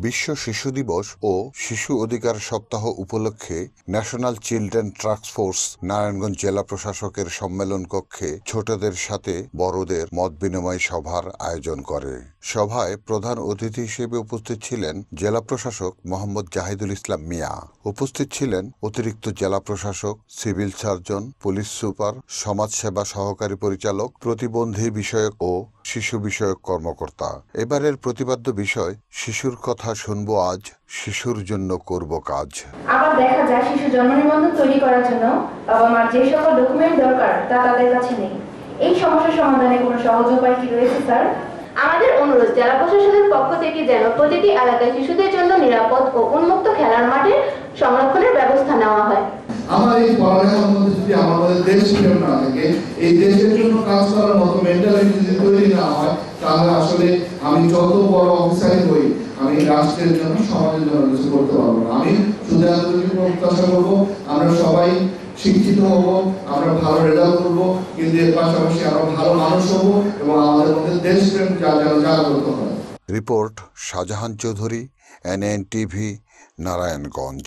বিশ্ব শিশু দিবস ও শিশু অধিকার সপ্তাহ উপলক্ষে national children task force Narayanganj জেলা প্রশাসকের সম্মেলন কক্ষে ছোটদের সাথে বড়দের মত বিনিময় সভার আয়োজন করে। সভায় প্রধান অতিথি হিসেবে উপস্থিত ছিলেন জেলা প্রশাসক মোহাম্মদ জাহিদুল ইসলাম মিয়া। উপস্থিত ছিলেন অতিরিক্ত জেলা প্রশাসক, সিভিল সার্জন, পুলিশ সুপার, সমাজসেবা সহকারী পরিচালক, প্রতিবন্ধী বিষয়ক ও শিশু বিষয়ক কর্মকর্তা। এবারের প্রতিপাদ্য বিষয় শিশুর কথা শুনবো আজ, শিশুর জন্য করব কাজ। আবার দেখা যায় শিশু জন্ম নিবন্ধন তৈরি করার জন্য বাবা মার যে সকল ডকুমেন্ট দরকার তা তাদের কাছে নেই। এই সমস্যার সমাধানে কোনো সহজ উপায় কি রয়েছে স্যার? আমাদের অনুরোধ জেলা প্রশাসনের পক্ষ থেকে যেন প্রতিটি এলাকায় শিশুদের জন্য নিরাপদ ও উন্মুক্ত খেলার মাঠে সংরক্ষণের ব্যবস্থা নেওয়া হয়। আমার এই পড়ালেখার মধ্যে যদি আমাদের দেশ প্রেম না থাকে, এই দেশের জন্য কাজ করার মতো মেন্টালিটি যদি তৈরি না হয়, তাহলে আসলে আমি যত বড় অফিসারই হই, আমি রাষ্ট্রের জন্য, সমাজের জন্য কিছু করতে পারবো না। আমি শুধু এতটুকু প্রত্যাশা করবো, আমরা সবাই শিক্ষিত হব, আমরা ভালো রেজাল্ট করবো, কিন্তু এর পাশাপাশি আমরা ভালো মানুষ হব এবং আমাদের মধ্যে দেশপ্রেম জাগ্রত হয়। Report Shahjahan Chowdhury, NNTV, Narayanganj.